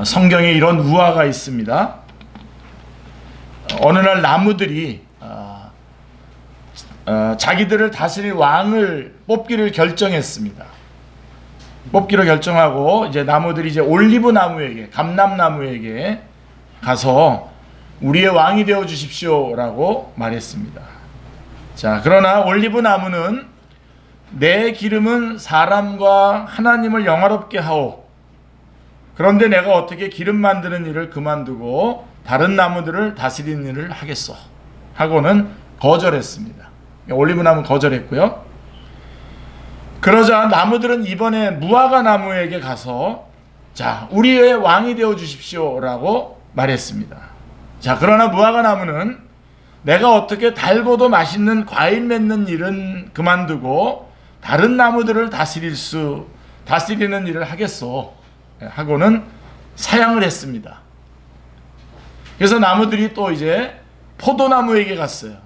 성경에 이런 우화가 있습니다. 어느 날 나무들이 자기들을 다스릴 왕을 뽑기를 결정했습니다. 뽑기로 결정하고 이제 나무들이 이제 올리브 나무에게, 감람나무에게 가서 우리의 왕이 되어 주십시오라고 말했습니다. 자, 그러나 올리브 나무는 내 기름은 사람과 하나님을 영화롭게 하오. 그런데 내가 어떻게 기름 만드는 일을 그만두고 다른 나무들을 다스리는 일을 하겠소? 하고는 거절했습니다. 올리브 나무는 거절했고요. 그러자 나무들은 이번에 무화과 나무에게 가서 자, 우리의 왕이 되어 주십시오라고 말했습니다. 자, 그러나 무화과 나무는 내가 어떻게 달고도 맛있는 과일 맺는 일은 그만두고 다른 나무들을 다스리는 일을 하겠소 하고는 사양을 했습니다. 그래서 나무들이 또 이제 포도나무에게 갔어요.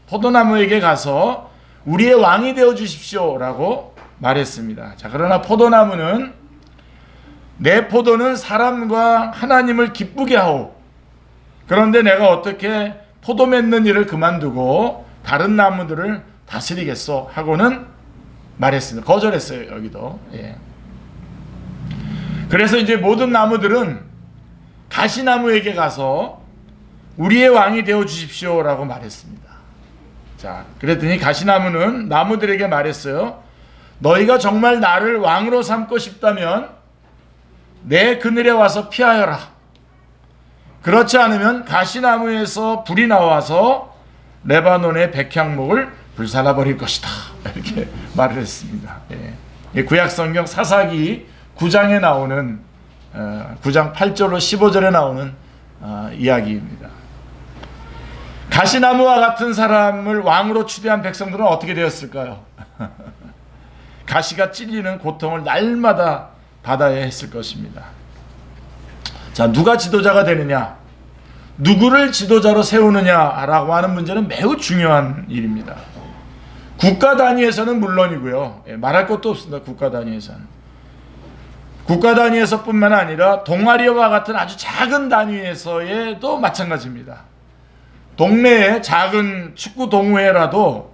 포도나무에게 가서 우리의 왕이 되어 주십시오라고 말했습니다. 자, 그러나 포도나무는 내 포도는 사람과 하나님을 기쁘게 하오. 그런데 내가 어떻게 포도 맺는 일을 그만두고 다른 나무들을 다스리겠소 하고는 말했습니다. 거절했어요. 여기도. 예. 그래서 이제 모든 나무들은 가시나무에게 가서 우리의 왕이 되어 주십시오라고 말했습니다. 자, 그랬더니 가시나무는 나무들에게 말했어요. 너희가 정말 나를 왕으로 삼고 싶다면 내 그늘에 와서 피하여라. 그렇지 않으면 가시나무에서 불이 나와서 레바논의 백향목을 불살라 버릴 것이다. 이렇게 말을 했습니다. 예. 구약성경 사사기 9장에 나오는 9장 8절로 15절에 나오는 이야기입니다. 가시나무와 같은 사람을 왕으로 추대한 백성들은 어떻게 되었을까요? 가시가 찔리는 고통을 날마다 받아야 했을 것입니다. 자, 누가 지도자가 되느냐, 누구를 지도자로 세우느냐라고 하는 문제는 매우 중요한 일입니다. 국가 단위에서는 물론이고요. 말할 것도 없습니다. 국가 단위에서는. 국가 단위에서뿐만 아니라 동아리와 같은 아주 작은 단위에서도 마찬가지입니다. 동네에 작은 축구 동호회라도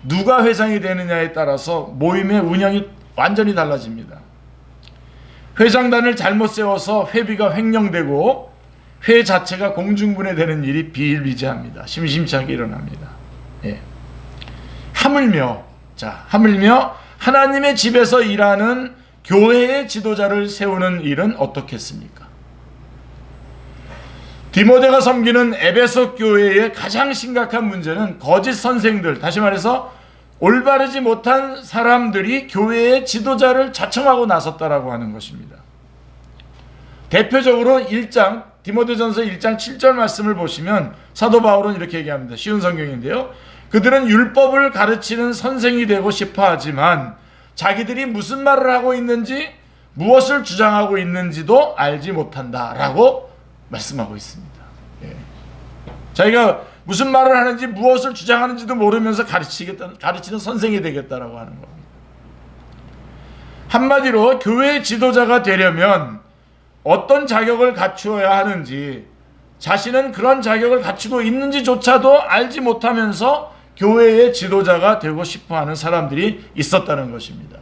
누가 회장이 되느냐에 따라서 모임의 운영이 완전히 달라집니다. 회장단을 잘못 세워서 회비가 횡령되고 회 자체가 공중분해되는 일이 비일비재합니다. 심심찮게 일어납니다. 예. 하물며 하나님의 집에서 일하는 교회의 지도자를 세우는 일은 어떻겠습니까? 디모데가 섬기는 에베소 교회의 가장 심각한 문제는 거짓 선생들, 다시 말해서 올바르지 못한 사람들이 교회의 지도자를 자청하고 나섰다라고 하는 것입니다. 대표적으로 디모데전서 1장 7절 말씀을 보시면 사도 바울은 이렇게 얘기합니다. 쉬운 성경인데요. 그들은 율법을 가르치는 선생이 되고 싶어 하지만 자기들이 무슨 말을 하고 있는지, 무엇을 주장하고 있는지도 알지 못한다라고 말씀하고 있습니다. 예. 자기가 무슨 말을 하는지, 무엇을 주장하는지도 모르면서 가르치는 선생이 되겠다라고 하는 겁니다. 한마디로 교회의 지도자가 되려면 어떤 자격을 갖추어야 하는지, 자신은 그런 자격을 갖추고 있는지조차도 알지 못하면서 교회의 지도자가 되고 싶어하는 사람들이 있었다는 것입니다.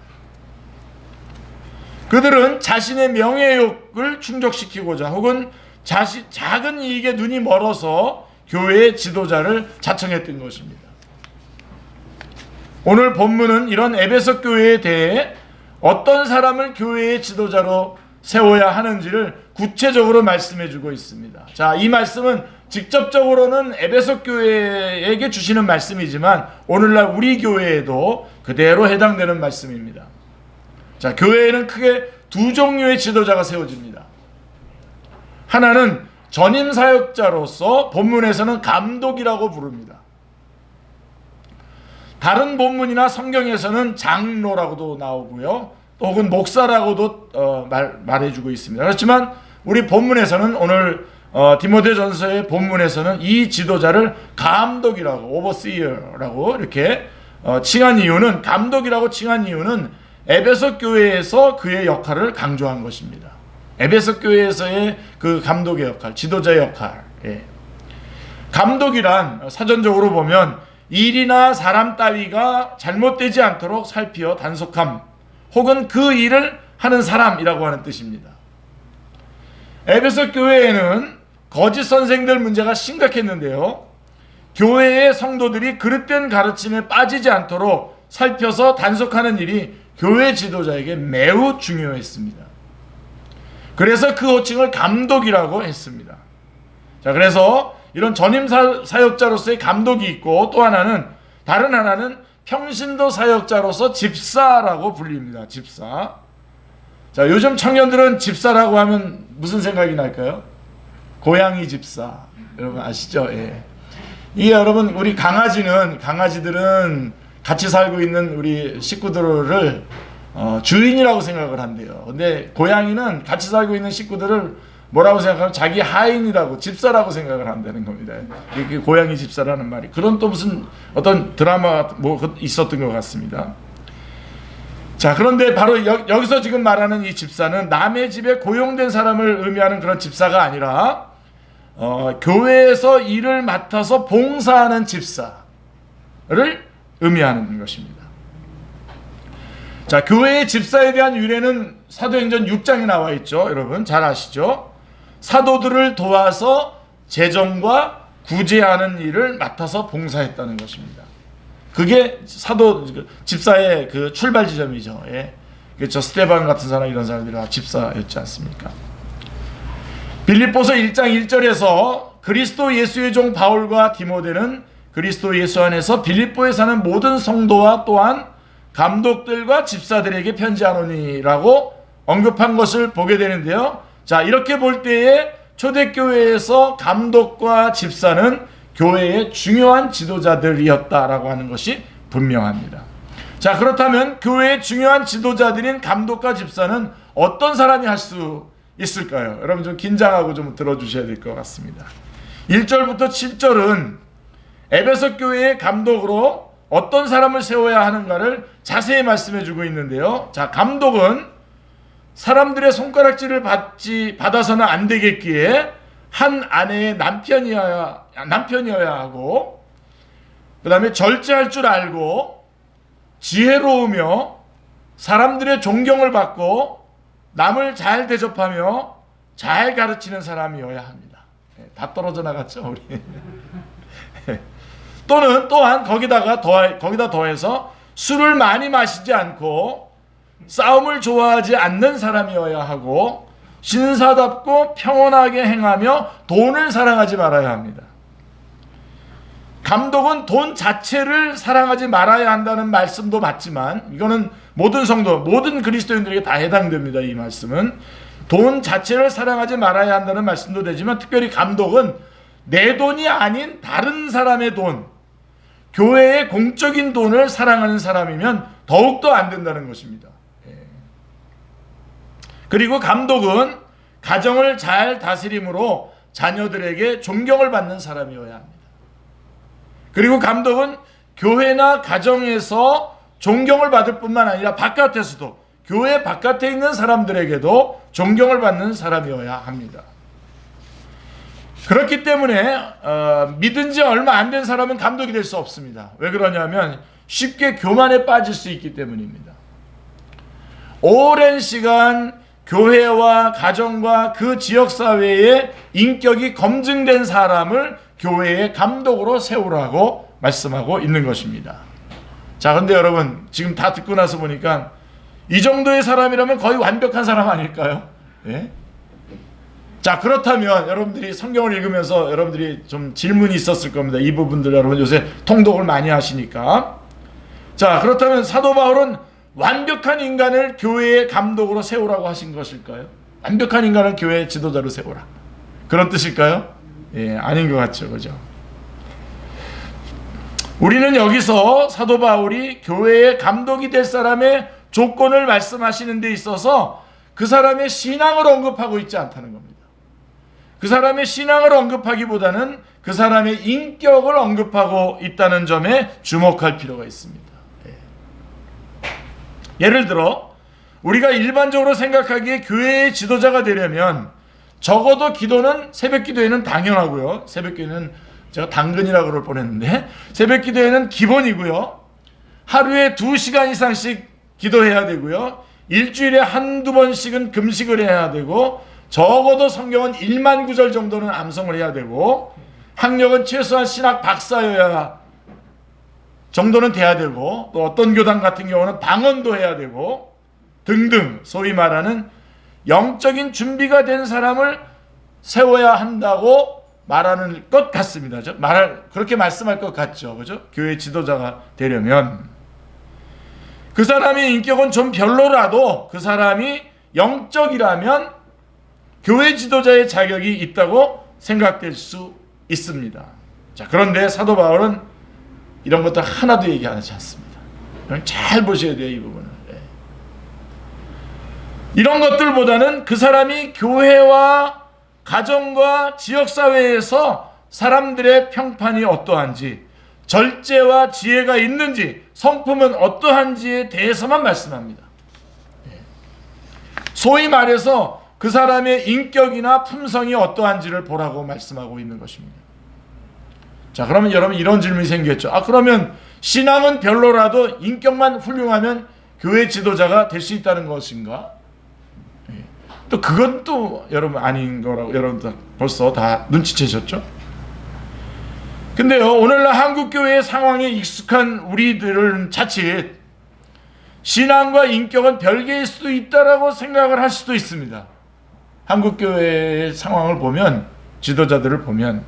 그들은 자신의 명예욕을 충족시키고자 혹은 작은 이익에 눈이 멀어서 교회의 지도자를 자청했던 것입니다. 오늘 본문은 이런 에베소 교회에 대해 어떤 사람을 교회의 지도자로 세워야 하는지를 구체적으로 말씀해 주고 있습니다. 자, 이 말씀은 직접적으로는 에베소 교회에게 주시는 말씀이지만 오늘날 우리 교회에도 그대로 해당되는 말씀입니다. 자, 교회에는 크게 두 종류의 지도자가 세워집니다. 하나는 전임 사역자로서 본문에서는 감독이라고 부릅니다. 다른 본문이나 성경에서는 장로라고도 나오고요, 또 혹은 목사라고도 말해주고 있습니다. 그렇지만 우리 본문에서는 오늘 디모데전서의 본문에서는 이 지도자를 감독이라고, 오버시어라고 이렇게 칭한 이유는, 감독이라고 칭한 이유는 에베소 교회에서 그의 역할을 강조한 것입니다. 에베소 교회에서의 그 감독의 역할, 지도자의 역할. 감독이란 사전적으로 보면 일이나 사람 따위가 잘못되지 않도록 살피어 단속함, 혹은 그 일을 하는 사람이라고 하는 뜻입니다. 에베소 교회에는 거짓 선생들 문제가 심각했는데요, 교회의 성도들이 그릇된 가르침에 빠지지 않도록 살펴서 단속하는 일이 교회 지도자에게 매우 중요했습니다. 그래서 그 호칭을 감독이라고 했습니다. 자, 그래서 이런 전임 사역자로서의 감독이 있고, 또 하나는, 다른 하나는 평신도 사역자로서 집사라고 불립니다. 집사. 자, 요즘 청년들은 집사라고 하면 무슨 생각이 날까요? 고양이 집사. 여러분 아시죠? 예. 이게 여러분, 우리 강아지들은 같이 살고 있는 우리 식구들을 주인이라고 생각을 한대요. 근데 고양이는 같이 살고 있는 식구들을 뭐라고 생각하면 자기 하인이라고, 집사라고 생각을 한다는 겁니다. 이게 고양이 집사라는 말이. 그런 또 무슨 어떤 드라마 뭐 있었던 것 같습니다. 자, 그런데 바로 여기서 지금 말하는 이 집사는 남의 집에 고용된 사람을 의미하는 그런 집사가 아니라 교회에서 일을 맡아서 봉사하는 집사를 의미하는 것입니다. 자, 교회의 집사에 대한 유래는 사도행전 6장에 나와 있죠. 여러분 잘 아시죠? 사도들을 도와서 재정과 구제하는 일을 맡아서 봉사했다는 것입니다. 그게 집사의 그 출발 지점이죠. 예. 그렇죠. 스테반 같은 사람, 이런 사람들이 다 집사였지 않습니까? 빌립보서 1장 1절에서 그리스도 예수의 종 바울과 디모데는 그리스도 예수 안에서 빌립보에 사는 모든 성도와 또한 감독들과 집사들에게 편지하노니라고 언급한 것을 보게 되는데요. 자, 이렇게 볼 때에 초대교회에서 감독과 집사는 교회의 중요한 지도자들이었다라고 하는 것이 분명합니다. 자, 그렇다면 교회의 중요한 지도자들인 감독과 집사는 어떤 사람이 할 수 있을까요? 여러분 좀 긴장하고 좀 들어주셔야 될 것 같습니다. 1절부터 7절은 에베소 교회의 감독으로 어떤 사람을 세워야 하는가를 자세히 말씀해 주고 있는데요. 자, 감독은 사람들의 손가락질을 받아서는 안 되겠기에 한 아내의 남편이어야 하고, 그 다음에 절제할 줄 알고 지혜로우며 사람들의 존경을 받고 남을 잘 대접하며 잘 가르치는 사람이어야 합니다. 다 떨어져 나갔죠, 우리. 또한 거기다 더해서 술을 많이 마시지 않고 싸움을 좋아하지 않는 사람이어야 하고 신사답고 평온하게 행하며 돈을 사랑하지 말아야 합니다. 감독은 돈 자체를 사랑하지 말아야 한다는 말씀도 맞지만, 이거는 모든 성도, 모든 그리스도인들에게 다 해당됩니다. 이 말씀은 돈 자체를 사랑하지 말아야 한다는 말씀도 되지만, 특별히 감독은 내 돈이 아닌 다른 사람의 돈, 교회의 공적인 돈을 사랑하는 사람이면 더욱더 안 된다는 것입니다. 그리고 감독은 가정을 잘 다스림으로 자녀들에게 존경을 받는 사람이어야 합니다. 그리고 감독은 교회나 가정에서 존경을 받을 뿐만 아니라 바깥에서도, 교회 바깥에 있는 사람들에게도 존경을 받는 사람이어야 합니다. 그렇기 때문에 믿은 지 얼마 안 된 사람은 감독이 될 수 없습니다. 왜 그러냐면 쉽게 교만에 빠질 수 있기 때문입니다. 오랜 시간 교회와 가정과 그 지역사회의 인격이 검증된 사람을 교회의 감독으로 세우라고 말씀하고 있는 것입니다. 자, 근데 여러분 지금 다 듣고 나서 보니까 이 정도의 사람이라면 거의 완벽한 사람 아닐까요? 예? 자, 그렇다면 여러분들이 성경을 읽으면서 여러분들이 좀 질문이 있었을 겁니다. 이 부분들 여러분 요새 통독을 많이 하시니까. 자, 그렇다면 사도 바울은 완벽한 인간을 교회의 감독으로 세우라고 하신 것일까요? 완벽한 인간을 교회의 지도자로 세우라, 그런 뜻일까요? 예, 아닌 것 같죠, 그죠? 우리는 여기서 사도 바울이 교회의 감독이 될 사람의 조건을 말씀하시는 데 있어서 그 사람의 신앙을 언급하고 있지 않다는 겁니다. 그 사람의 신앙을 언급하기보다는 그 사람의 인격을 언급하고 있다는 점에 주목할 필요가 있습니다. 예를 들어 우리가 일반적으로 생각하기에 교회의 지도자가 되려면 적어도 기도는 새벽 기도에는 당연하고요. 새벽 기도는 제가 당근이라고 그럴 뻔했는데 새벽 기도에는 기본이고요. 하루에 2시간 이상씩 기도해야 되고요. 일주일에 한두 번씩은 금식을 해야 되고 적어도 성경은 1만 구절 정도는 암송을 해야 되고 학력은 최소한 신학 박사여야 정도는 돼야 되고 또 어떤 교단 같은 경우는 방언도 해야 되고 등등 소위 말하는 영적인 준비가 된 사람을 세워야 한다고 말하는 것 같습니다. 그렇게 말씀할 것 같죠. 그죠? 교회 지도자가 되려면 그 사람의 인격은 좀 별로라도 그 사람이 영적이라면 교회 지도자의 자격이 있다고 생각될 수 있습니다. 자, 그런데 사도 바울은 이런 것들 하나도 얘기하지 않습니다. 잘 보셔야 돼요, 이 부분을. 이런 것들보다는 그 사람이 교회와 가정과 지역사회에서 사람들의 평판이 어떠한지, 절제와 지혜가 있는지, 성품은 어떠한지에 대해서만 말씀합니다. 소위 말해서 그 사람의 인격이나 품성이 어떠한지를 보라고 말씀하고 있는 것입니다. 자, 그러면 여러분 이런 질문이 생겼죠. 그러면 신앙은 별로라도 인격만 훌륭하면 교회 지도자가 될 수 있다는 것인가? 또 그건 또 여러분 아닌 거라고 여러분 벌써 다 눈치채셨죠? 근데요, 오늘날 한국교회의 상황에 익숙한 우리들은 자칫 신앙과 인격은 별개일 수도 있다라고 생각을 할 수도 있습니다. 한국교회의 상황을 보면, 지도자들을 보면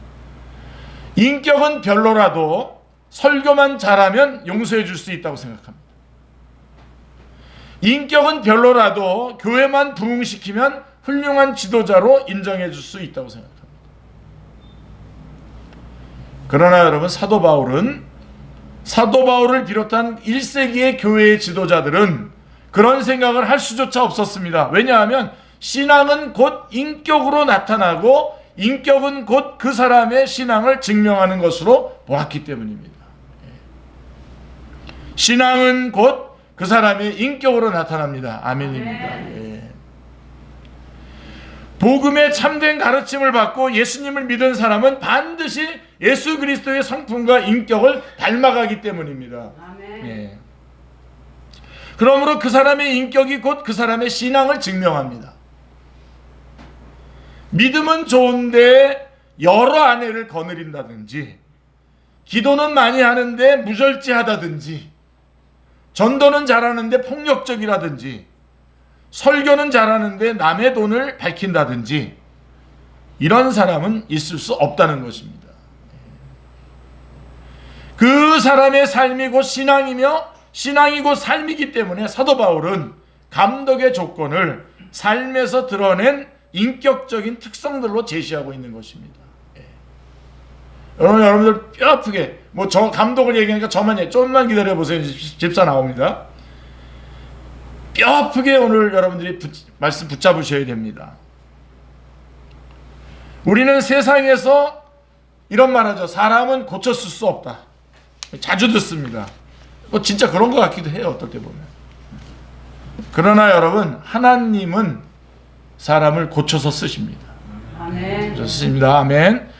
인격은 별로라도 설교만 잘하면 용서해 줄 수 있다고 생각합니다. 인격은 별로라도 교회만 부흥시키면 훌륭한 지도자로 인정해 줄 수 있다고 생각합니다. 그러나 여러분, 사도 바울을 비롯한 1세기의 교회의 지도자들은 그런 생각을 할 수조차 없었습니다. 왜냐하면 신앙은 곧 인격으로 나타나고 인격은 곧 그 사람의 신앙을 증명하는 것으로 보았기 때문입니다. 신앙은 곧 그 사람의 인격으로 나타납니다. 아멘입니다. 예. 복음의 참된 가르침을 받고 예수님을 믿은 사람은 반드시 예수 그리스도의 성품과 인격을 닮아가기 때문입니다. 예. 그러므로 그 사람의 인격이 곧 그 사람의 신앙을 증명합니다. 믿음은 좋은데 여러 아내를 거느린다든지, 기도는 많이 하는데 무절제하다든지, 전도는 잘하는데 폭력적이라든지, 설교는 잘하는데 남의 돈을 밝힌다든지, 이런 사람은 있을 수 없다는 것입니다. 그 사람의 삶이 곧 신앙이며 신앙이 곧 삶이기 때문에 사도 바울은 감독의 조건을 삶에서 드러낸 인격적인 특성들로 제시하고 있는 것입니다. 여러분들 뼈 아프게 저 감독을 얘기하니까 저만 좀만 기다려 보세요. 집사 나옵니다. 뼈 아프게 오늘 여러분들이 말씀 붙잡으셔야 됩니다. 우리는 세상에서 이런 말하죠. 사람은 고쳤을 수 없다. 자주 듣습니다. 진짜 그런 것 같기도 해요. 어떨 때 보면. 그러나 여러분, 하나님은 사람을 고쳐서 쓰십니다. 아멘. 고쳐서 쓰십니다. 아멘.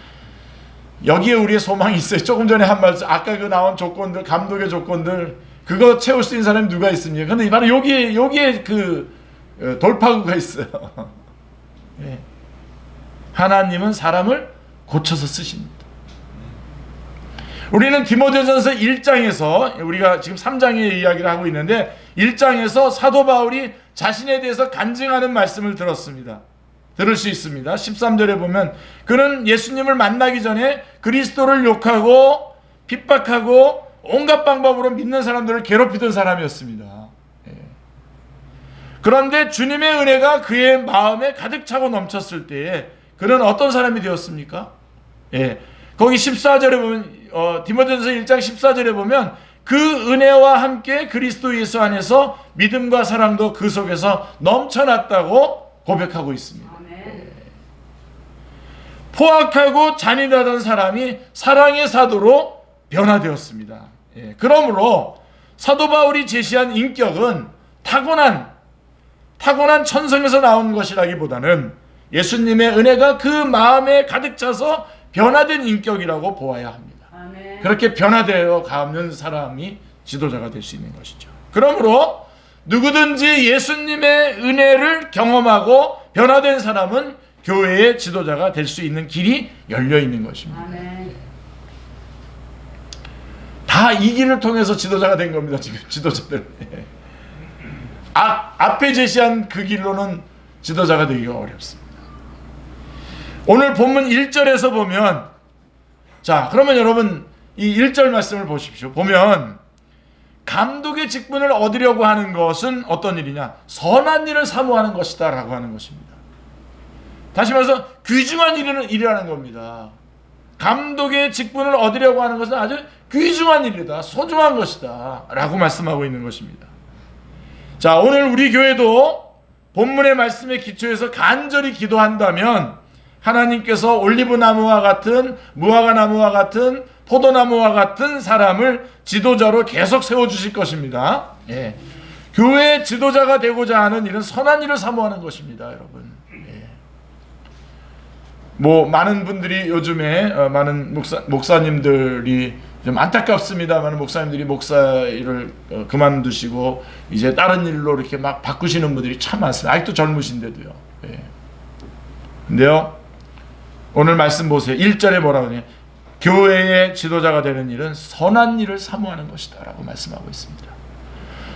여기에 우리의 소망이 있어요. 조금 전에 한 말씀, 아까 그 나온 조건들, 감독의 조건들, 그거 채울 수 있는 사람이 누가 있습니까? 근데 바로 여기에 그 돌파구가 있어요. 예. 하나님은 사람을 고쳐서 쓰십니다. 우리는 디모데전서 1장에서, 우리가 지금 3장의 이야기를 하고 있는데 1장에서 사도 바울이 자신에 대해서 간증하는 말씀을 들었습니다. 들을 수 있습니다. 13절에 보면 그는 예수님을 만나기 전에 그리스도를 욕하고 핍박하고 온갖 방법으로 믿는 사람들을 괴롭히던 사람이었습니다. 그런데 주님의 은혜가 그의 마음에 가득 차고 넘쳤을 때에 그는 어떤 사람이 되었습니까? 거기 14절에 보면 디모데전서 1장 14절에 보면 그 은혜와 함께 그리스도 예수 안에서 믿음과 사랑도 그 속에서 넘쳐났다고 고백하고 있습니다. 포악하고 잔인하던 사람이 사랑의 사도로 변화되었습니다. 그러므로 사도 바울이 제시한 인격은 타고난 타고난 천성에서 나온 것이라기보다는 예수님의 은혜가 그 마음에 가득 차서 변화된 인격이라고 보아야 합니다. 아멘. 그렇게 변화되어 가는 사람이 지도자가 될 수 있는 것이죠. 그러므로 누구든지 예수님의 은혜를 경험하고 변화된 사람은 교회의 지도자가 될 수 있는 길이 열려 있는 것입니다. 아멘. 다 이 길을 통해서 지도자가 된 겁니다. 지금 지도자들. 앞에 제시한 그 길로는 지도자가 되기가 어렵습니다. 오늘 본문 1절에서 보면, 자, 그러면 여러분 이 1절 말씀을 보십시오. 보면 감독의 직분을 얻으려고 하는 것은 어떤 일이냐? 선한 일을 사모하는 것이다 라고 하는 것입니다. 다시 말해서 귀중한 일이라는 겁니다. 감독의 직분을 얻으려고 하는 것은 아주 귀중한 일이다, 소중한 것이다 라고 말씀하고 있는 것입니다. 자, 오늘 우리 교회도 본문의 말씀에 기초해서 간절히 기도한다면 하나님께서 올리브나무와 같은, 무화과나무와 같은, 포도나무와 같은 사람을 지도자로 계속 세워주실 것입니다. 예. 교회의 지도자가 되고자 하는 일은 선한 일을 사모하는 것입니다, 여러분. 예. 많은 분들이 요즘에 많은 목사님들이 좀 안타깝습니다만 목사님들이 목사 일을 그만두시고 이제 다른 일로 이렇게 막 바꾸시는 분들이 참 많습니다. 아직도 젊으신데도요. 예. 근데요, 오늘 말씀 보세요. 1절에 뭐라고 하냐? 교회의 지도자가 되는 일은 선한 일을 사모하는 것이다 라고 말씀하고 있습니다.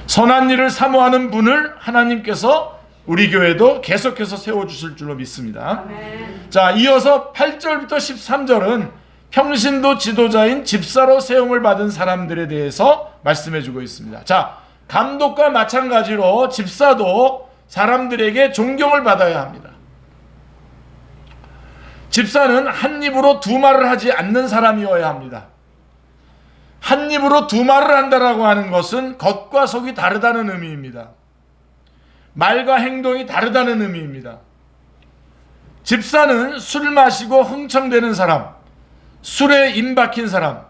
선한 일을 사모하는 분을 하나님께서 우리 교회도 계속해서 세워주실 줄로 믿습니다. 아멘. 자, 이어서 8절부터 13절은 평신도 지도자인 집사로 세움을 받은 사람들에 대해서 말씀해주고 있습니다. 자, 감독과 마찬가지로 집사도 사람들에게 존경을 받아야 합니다. 집사는 한 입으로 두 말을 하지 않는 사람이어야 합니다. 한 입으로 두 말을 한다라고 하는 것은 겉과 속이 다르다는 의미입니다. 말과 행동이 다르다는 의미입니다. 집사는 술 마시고 흥청대는 사람, 술에 임박힌 사람,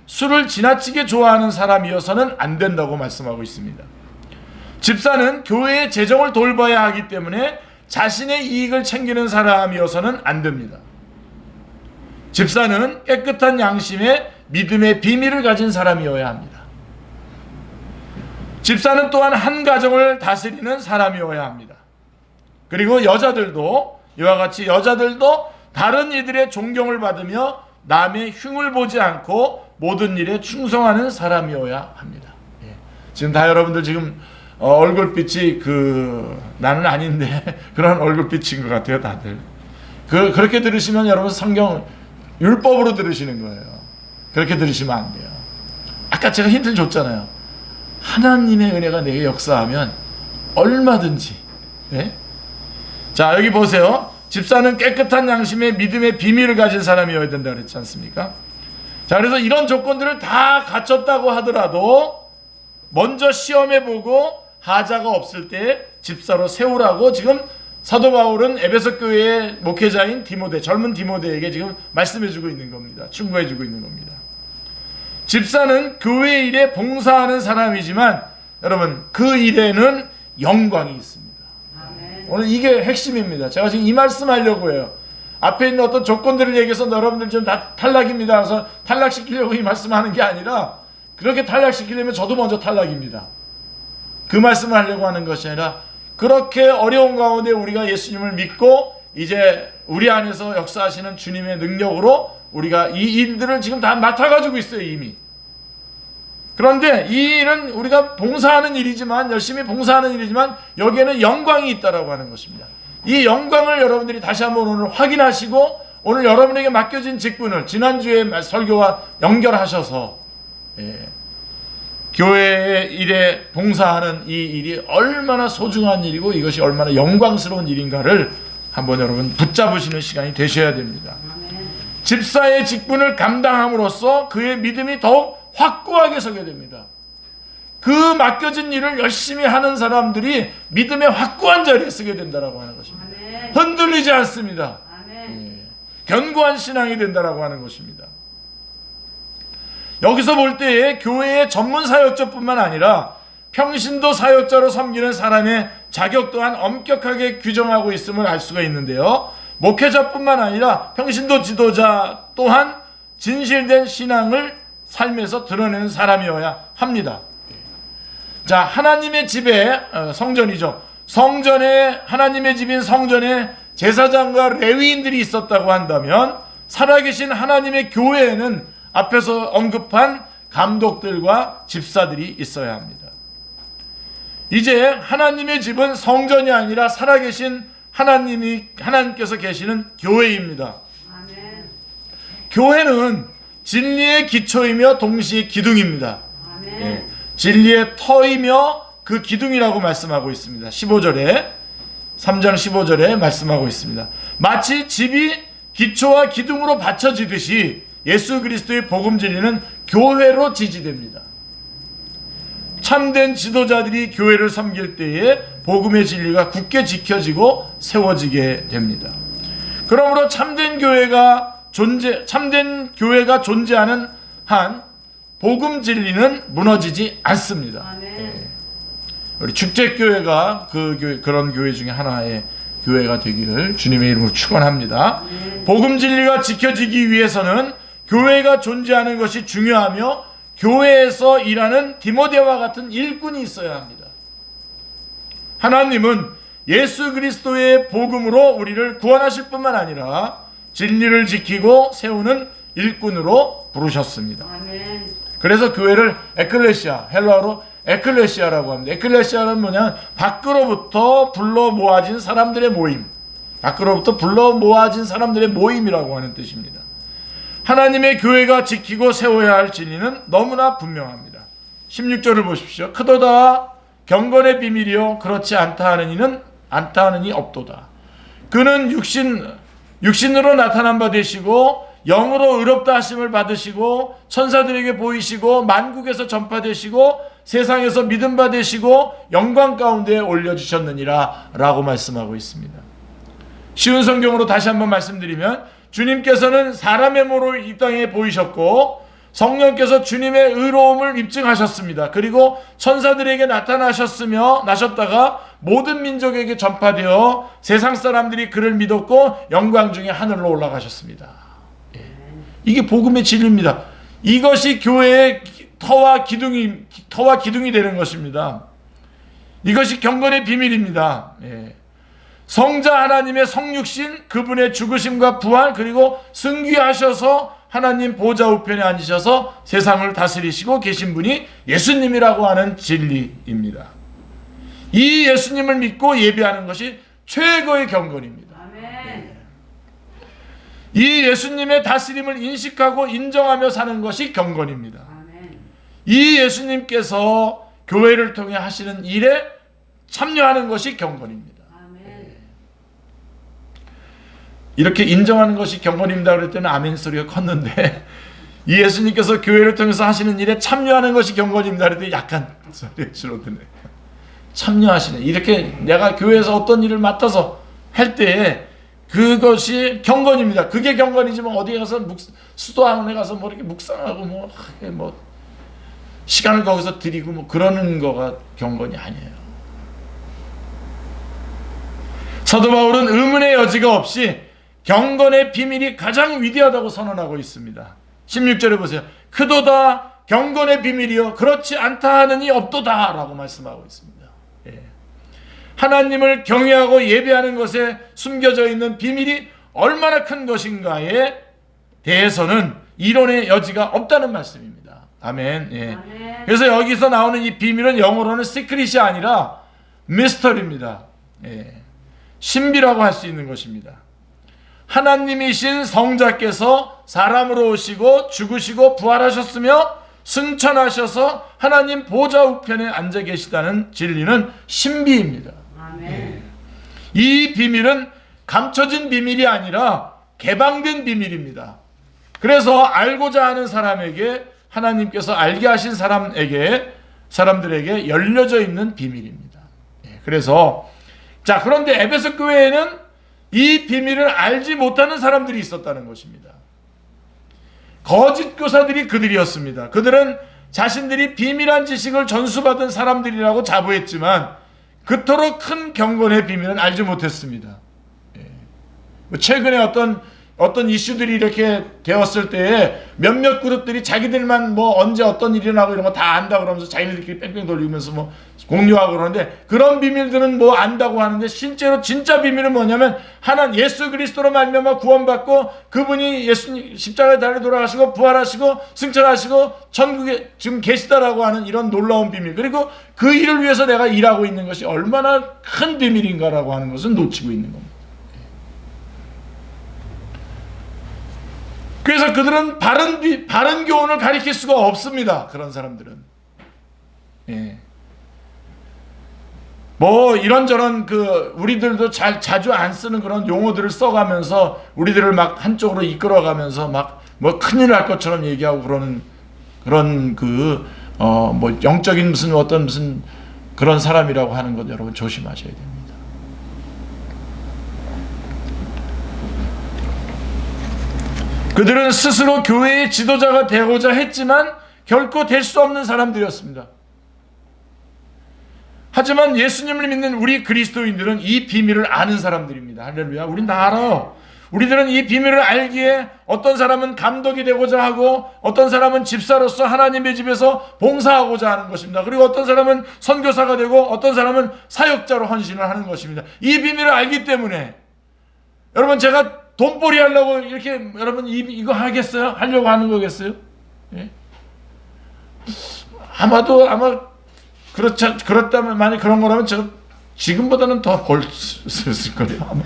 술을 지나치게 좋아하는 사람이어서는 안 된다고 말씀하고 있습니다. 집사는 교회의 재정을 돌봐야 하기 때문에 자신의 이익을 챙기는 사람이어서는 안 됩니다. 집사는 깨끗한 양심에 믿음의 비밀을 가진 사람이어야 합니다. 집사는 또한 한 가정을 다스리는 사람이어야 합니다. 그리고 여자들도 이와 같이 여자들도 다른 이들의 존경을 받으며 남의 흉을 보지 않고 모든 일에 충성하는 사람이어야 합니다. 예. 지금 다 여러분들 지금 얼굴빛이 나는 아닌데 그런 얼굴빛인 것 같아요, 다들. 그렇게 들으시면 여러분 성경 율법으로 들으시는 거예요. 그렇게 들으시면 안 돼요. 아까 제가 힌트를 줬잖아요. 하나님의 은혜가 내게 역사하면 얼마든지. 예? 자, 여기 보세요. 집사는 깨끗한 양심에 믿음의 비밀을 가진 사람이어야 된다 그랬지 않습니까? 자, 그래서 이런 조건들을 다 갖췄다고 하더라도 먼저 시험해보고 하자가 없을 때 집사로 세우라고 지금 사도 바울은 에베소 교회의 목회자인 디모데, 젊은 디모데에게 지금 말씀해주고 있는 겁니다. 충고해주고 있는 겁니다. 집사는 교회 일에 봉사하는 사람이지만 여러분 그 일에는 영광이 있습니다. 아멘. 오늘 이게 핵심입니다. 제가 지금 이 말씀하려고 해요. 앞에 있는 어떤 조건들을 얘기해서 여러분들 좀 다 탈락입니다. 그래서 탈락시키려고 이 말씀하는 게 아니라 그렇게 탈락시키려면 저도 먼저 탈락입니다. 그 말씀을 하려고 하는 것이 아니라 그렇게 어려운 가운데 우리가 예수님을 믿고 이제 우리 안에서 역사하시는 주님의 능력으로 우리가 이 일들을 지금 다 맡아가지고 있어요, 이미. 그런데 이 일은 우리가 봉사하는 일이지만, 열심히 봉사하는 일이지만 여기에는 영광이 있다라고 하는 것입니다. 이 영광을 여러분들이 다시 한번 오늘 확인하시고 오늘 여러분에게 맡겨진 직분을 지난주에 설교와 연결하셔서 교회의 일에 봉사하는 이 일이 얼마나 소중한 일이고 이것이 얼마나 영광스러운 일인가를 한번 여러분 붙잡으시는 시간이 되셔야 됩니다. 집사의 직분을 감당함으로써 그의 믿음이 더욱 확고하게 서게 됩니다. 그 맡겨진 일을 열심히 하는 사람들이 믿음의 확고한 자리에 서게 된다라고 하는 것입니다. 흔들리지 않습니다. 견고한 신앙이 된다라고 하는 것입니다. 여기서 볼 때에 교회의 전문 사역자뿐만 아니라 평신도 사역자로 섬기는 사람의 자격 또한 엄격하게 규정하고 있음을 알 수가 있는데요. 목회자뿐만 아니라 평신도 지도자 또한 진실된 신앙을 삶에서 드러내는 사람이어야 합니다. 자, 하나님의 집에 성전이죠. 성전에, 하나님의 집인 성전에 제사장과 레위인들이 있었다고 한다면 살아계신 하나님의 교회에는 앞에서 언급한 감독들과 집사들이 있어야 합니다. 이제 하나님의 집은 성전이 아니라 살아계신 하나님께서 계시는 교회입니다. 아멘. 교회는 진리의 기초이며 동시에 기둥입니다. 아멘. 예, 진리의 터이며 그 기둥이라고 말씀하고 있습니다. 15절에 3장 15절에 말씀하고 있습니다. 마치 집이 기초와 기둥으로 받쳐지듯이 예수 그리스도의 복음 진리는 교회로 지지됩니다. 참된 지도자들이 교회를 섬길 때에 복음의 진리가 굳게 지켜지고 세워지게 됩니다. 그러므로 참된 교회가 존재하는 한 복음 진리는 무너지지 않습니다. 네. 우리 축제교회가 그런 교회 중에 하나의 교회가 되기를 주님의 이름으로 축원합니다. 복음 진리가 지켜지기 위해서는 교회가 존재하는 것이 중요하며 교회에서 일하는 디모데와 같은 일꾼이 있어야 합니다. 하나님은 예수 그리스도의 복음으로 우리를 구원하실 뿐만 아니라 진리를 지키고 세우는 일꾼으로 부르셨습니다. 아멘. 그래서 교회를 에클레시아, 헬라어로 에클레시아라고 합니다. 에클레시아는 뭐냐? 밖으로부터 불러 모아진 사람들의 모임. 밖으로부터 불러 모아진 사람들의 모임이라고 하는 뜻입니다. 하나님의 교회가 지키고 세워야 할 진리는 너무나 분명합니다. 16절을 보십시오. 크도다 경건의 비밀이요 그렇지 않다 하는 이 없도다. 그는 육신으로 나타난 바 되시고 영으로 의롭다 하심을 받으시고 천사들에게 보이시고 만국에서 전파되시고 세상에서 믿음 받으시고 영광 가운데 올려주셨느니라 라고 말씀하고 있습니다. 쉬운 성경으로 다시 한번 말씀드리면 주님께서는 사람의 모로 이 땅에 보이셨고 성령께서 주님의 의로움을 입증하셨습니다. 그리고 천사들에게 나셨다가 모든 민족에게 전파되어 세상 사람들이 그를 믿었고 영광 중에 하늘로 올라가셨습니다. 이게 복음의 진리입니다. 이것이 교회의 터와 기둥이 되는 것입니다. 이것이 경건의 비밀입니다. 성자 하나님의 성육신, 그분의 죽으심과 부활, 그리고 승귀하셔서 하나님 보좌 우편에 앉으셔서 세상을 다스리시고 계신 분이 예수님이라고 하는 진리입니다. 이 예수님을 믿고 예배하는 것이 최고의 경건입니다. 아멘. 이 예수님의 다스림을 인식하고 인정하며 사는 것이 경건입니다. 아멘. 이 예수님께서 교회를 통해 하시는 일에 참여하는 것이 경건입니다. 이렇게 인정하는 것이 경건입니다 그럴 때는 아멘 소리가 컸는데 이 예수님께서 교회를 통해서 하시는 일에 참여하는 것이 경건입니다 그럴 때 약간 소리가 줄어드네요. 참여하시네. 이렇게 내가 교회에서 어떤 일을 맡아서 할 때에 그것이 경건입니다. 그게 경건이지만 어디에 가서 수도원에 가서 뭐 이렇게 묵상하고 뭐 시간을 거기서 드리고 뭐 그러는 거가 경건이 아니에요. 사도 바울은 의문의 여지가 없이 경건의 비밀이 가장 위대하다고 선언하고 있습니다. 16절에 보세요. 크도다 경건의 비밀이요 그렇지 않다 하느니 없도다 라고 말씀하고 있습니다. 하나님을 경외하고 예배하는 것에 숨겨져 있는 비밀이 얼마나 큰 것인가에 대해서는 이론의 여지가 없다는 말씀입니다. 아멘. 아멘. 그래서 여기서 나오는 이 비밀은 영어로는 시크릿이 아니라 미스터리입니다. 신비라고 할 수 있는 것입니다. 하나님이신 성자께서 사람으로 오시고 죽으시고 부활하셨으며 승천하셔서 하나님 보좌 우편에 앉아 계시다는 진리는 신비입니다. 아멘. 이 비밀은 감춰진 비밀이 아니라 개방된 비밀입니다. 그래서 알고자 하는 사람에게 하나님께서 알게 하신 사람들에게 열려져 있는 비밀입니다. 그래서 그런데 에베소 교회에는 이 비밀을 알지 못하는 사람들이 있었다는 것입니다. 거짓 교사들이 그들이었습니다. 그들은 자신들이 비밀한 지식을 전수받은 사람들이라고 자부했지만 그토록 큰 경건의 비밀은 알지 못했습니다. 최근에 어떤 이슈들이 이렇게 되었을 때에 몇몇 그룹들이 자기들만 뭐 언제 어떤 일이 나고 이런 거 다 안다 그러면서 자기들끼리 뺑뺑 돌리면서 뭐 공유하고 그러는데, 그런 비밀들은 뭐 안다고 하는데 실제로 진짜 비밀은 뭐냐면 하나님 예수 그리스도로 말미암아 구원받고 그분이 예수님 십자가에 달려 돌아가시고 부활하시고 승천하시고 천국에 지금 계시다라고 하는 이런 놀라운 비밀, 그리고 그 일을 위해서 내가 일하고 있는 것이 얼마나 큰 비밀인가라고 하는 것은 놓치고 있는 겁니다. 그래서 그들은 바른 교훈을 가리킬 수가 없습니다. 그런 사람들은. 뭐 이런저런 우리들도 자주 안 쓰는 그런 용어들을 써가면서 우리들을 막 한쪽으로 이끌어가면서 막 뭐 큰일 날 것처럼 얘기하고 그런 뭐 영적인 무슨 그런 사람이라고 하는 것 여러분 조심하셔야 됩니다. 그들은 스스로 교회의 지도자가 되고자 했지만 결코 될 수 없는 사람들이었습니다. 하지만 예수님을 믿는 우리 그리스도인들은 이 비밀을 아는 사람들입니다. 할렐루야. 우린 다 알아요. 우리들은 이 비밀을 알기에 어떤 사람은 감독이 되고자 하고 어떤 사람은 집사로서 하나님의 집에서 봉사하고자 하는 것입니다. 그리고 어떤 사람은 선교사가 되고 어떤 사람은 사역자로 헌신을 하는 것입니다. 이 비밀을 알기 때문에 여러분, 제가 돈벌이 하려고 이렇게 여러분 이거 하겠어요? 하려고 하는 거겠어요? 예? 아마 그렇다면, 만약 그런 거라면 제가 지금보다는 더 벌 수 있을 거예요. 아마.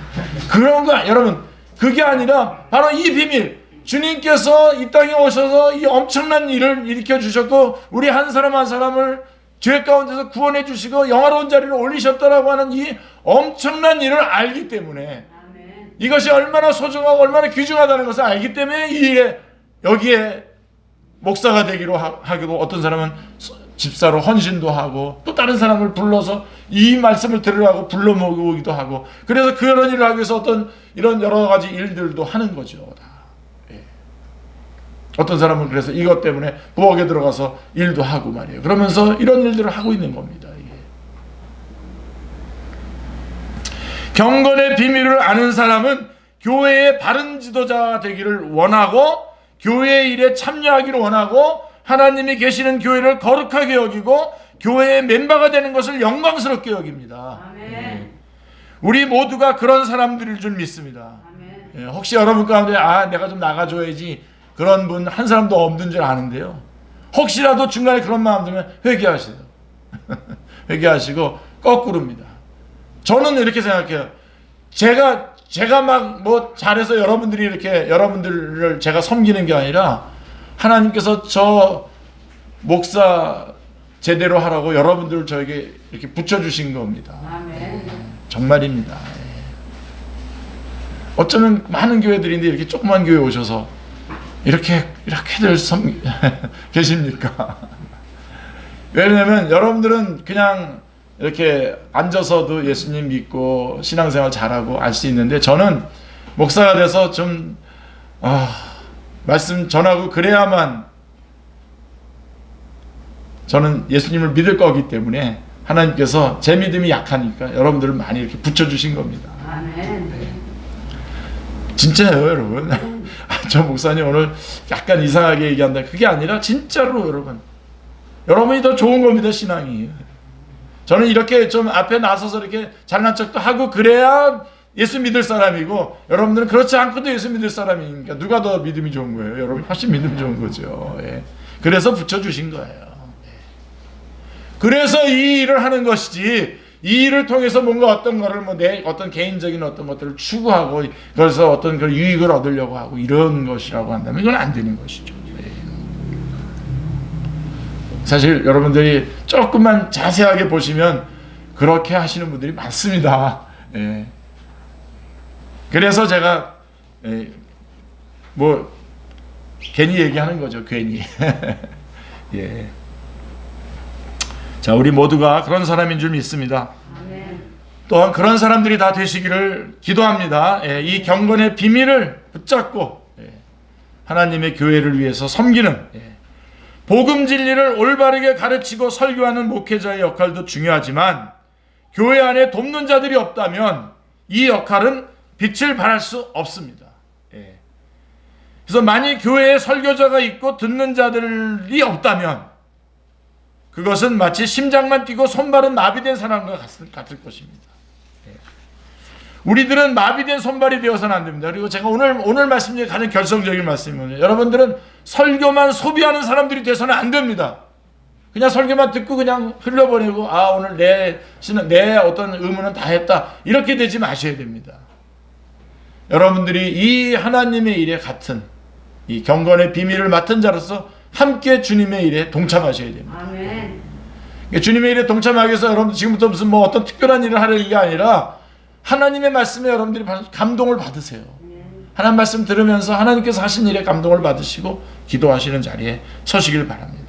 그런 거 여러분, 그게 아니라 바로 이 비밀, 주님께서 이 땅에 오셔서 이 엄청난 일을 일으켜 주셨고 우리 한 사람 한 사람을 죄 가운데서 구원해 주시고 영화로운 자리를 올리셨다라고 하는 이 엄청난 일을 알기 때문에, 이것이 얼마나 소중하고 얼마나 귀중하다는 것을 알기 때문에 이 일에 여기에 목사가 되기로 하기도, 어떤 사람은 집사로 헌신도 하고 또 다른 사람을 불러서 이 말씀을 들으라고 불러 모으기도 하고, 그래서 그런 일을 하기 위해서 어떤 이런 여러 가지 일들도 하는 거죠. 어떤 사람은 그래서 이것 때문에 부엌에 들어가서 일도 하고 말이에요. 그러면서 이런 일들을 하고 있는 겁니다. 경건의 비밀을 아는 사람은 교회의 바른 지도자가 되기를 원하고 교회의 일에 참여하기를 원하고 하나님이 계시는 교회를 거룩하게 여기고 교회의 멤버가 되는 것을 영광스럽게 여깁니다. 아멘. 우리 모두가 그런 사람들일 줄 믿습니다. 혹시 여러분 가운데 내가 좀 나가줘야지 그런 분 한 사람도 없는 줄 아는데요, 혹시라도 중간에 그런 마음 들면 회개하세요. 회개하시고 거꾸로입니다. 저는 이렇게 생각해요. 제가 막 뭐 잘해서 여러분들을 제가 섬기는 게 아니라 하나님께서 저 목사 제대로 하라고 여러분들을 저에게 이렇게 붙여주신 겁니다. 아멘. 정말입니다. 어쩌면 많은 교회들인데 이렇게 조그만 교회 오셔서 이렇게들 계십니까? 왜냐하면 여러분들은 그냥 이렇게 앉아서도 예수님 믿고 신앙생활 잘하고 알 수 있는데, 저는 목사가 돼서 좀 말씀 전하고 그래야만 저는 예수님을 믿을 거기 때문에 하나님께서 제 믿음이 약하니까 여러분들을 많이 이렇게 붙여주신 겁니다. 아멘. 네. 진짜예요, 여러분. 저 목사님 오늘 약간 이상하게 얘기한다. 그게 아니라 진짜로 여러분이 더 좋은 겁니다, 신앙이. 저는 이렇게 좀 앞에 나서서 이렇게 잘난 척도 하고 그래야 예수 믿을 사람이고, 여러분들은 그렇지 않고도 예수 믿을 사람이니까 누가 더 믿음이 좋은 거예요? 여러분이 훨씬 믿음이 좋은 거죠. 예. 그래서 붙여주신 거예요. 예. 그래서 이 일을 하는 것이지, 이 일을 통해서 뭔가 어떤 거를 내 어떤 개인적인 어떤 것들을 추구하고 그래서 어떤 그 유익을 얻으려고 하고 이런 것이라고 한다면 이건 안 되는 것이죠. 예. 사실 여러분들이 조금만 자세하게 보시면 그렇게 하시는 분들이 많습니다. 예. 그래서 제가 뭐 괜히 얘기하는 거죠. 괜히. 예. 자, 우리 모두가 그런 사람인 줄 믿습니다. 또한 그런 사람들이 다 되시기를 기도합니다. 예. 이 경건의 비밀을 붙잡고 하나님의 교회를 위해서 섬기는, 복음 진리를 올바르게 가르치고 설교하는 목회자의 역할도 중요하지만 교회 안에 돕는 자들이 없다면 이 역할은 빛을 발할 수 없습니다. 예. 그래서 만일 교회에 설교자가 있고 듣는 자들이 없다면 그것은 마치 심장만 뛰고 손발은 마비된 사람과 같을 것입니다. 예. 우리들은 마비된 손발이 되어서는 안 됩니다. 그리고 제가 오늘 말씀 중에 가장 결정적인 말씀입니다. 여러분들은 설교만 소비하는 사람들이 돼서는 안 됩니다. 그냥 설교만 듣고 그냥 흘려보내고 오늘 내 어떤 의무는 다 했다 이렇게 되지 마셔야 됩니다. 여러분들이 이 하나님의 일에 같은 이 경건의 비밀을 맡은 자로서 함께 주님의 일에 동참하셔야 됩니다. 아멘. 주님의 일에 동참하기 위해서 여러분 지금부터 무슨 어떤 특별한 일을 하는 게 아니라 하나님의 말씀에 여러분들이 감동을 받으세요. 하나님 말씀 들으면서 하나님께서 하신 일에 감동을 받으시고 기도하시는 자리에 서시길 바랍니다.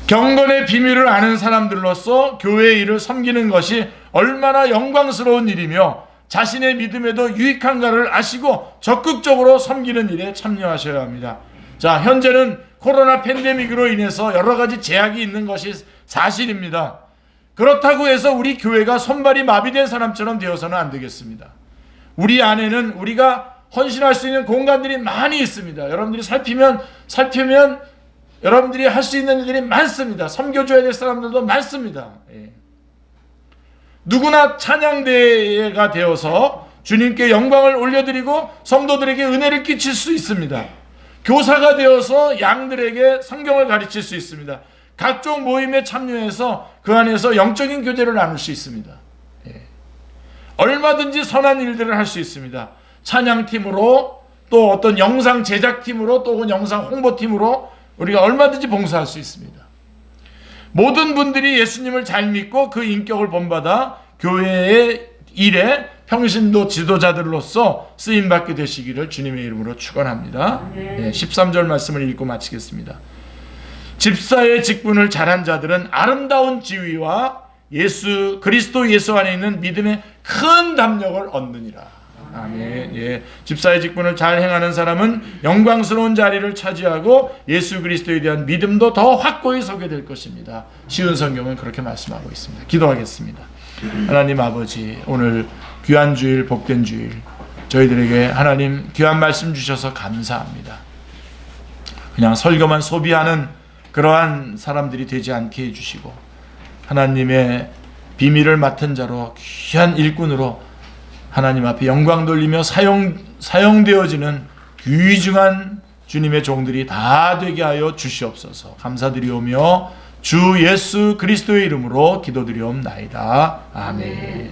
경건의 비밀을 아는 사람들로서 교회의 일을 섬기는 것이 얼마나 영광스러운 일이며 자신의 믿음에도 유익한가를 아시고 적극적으로 섬기는 일에 참여하셔야 합니다. 자, 현재는 코로나 팬데믹으로 인해서 여러 가지 제약이 있는 것이 사실입니다. 그렇다고 해서 우리 교회가 손발이 마비된 사람처럼 되어서는 안 되겠습니다. 우리 안에는 우리가 헌신할 수 있는 공간들이 많이 있습니다. 여러분들이 살피면 여러분들이 할 수 있는 일들이 많습니다. 섬겨줘야 될 사람들도 많습니다. 예. 누구나 찬양대회가 되어서 주님께 영광을 올려드리고 성도들에게 은혜를 끼칠 수 있습니다. 교사가 되어서 양들에게 성경을 가르칠 수 있습니다. 각종 모임에 참여해서 그 안에서 영적인 교제를 나눌 수 있습니다. 예. 얼마든지 선한 일들을 할 수 있습니다. 찬양팀으로 또 어떤 영상 제작팀으로 또 영상 홍보팀으로 우리가 얼마든지 봉사할 수 있습니다. 모든 분들이 예수님을 잘 믿고 그 인격을 본받아 교회의 일에 평신도 지도자들로서 쓰임받게 되시기를 주님의 이름으로 축원합니다. 네, 13절 말씀을 읽고 마치겠습니다. 집사의 직분을 잘한 자들은 아름다운 지위와 그리스도 예수 안에 있는 믿음의 큰 담력을 얻느니라. 아멘. 예. 집사의 직분을 잘 행하는 사람은 영광스러운 자리를 차지하고 예수 그리스도에 대한 믿음도 더 확고히 서게 될 것입니다. 쉬운 성경은 그렇게 말씀하고 있습니다. 기도하겠습니다. 하나님 아버지, 오늘 귀한 주일, 복된 주일, 저희들에게 하나님 귀한 말씀 주셔서 감사합니다. 그냥 설교만 소비하는 그러한 사람들이 되지 않게 해주시고 하나님의 비밀을 맡은 자로 귀한 일꾼으로 하나님 앞에 영광 돌리며 사용되어지는 귀중한 주님의 종들이 다 되게 하여 주시옵소서. 감사드리오며 주 예수 그리스도의 이름으로 기도드리옵나이다. 아멘.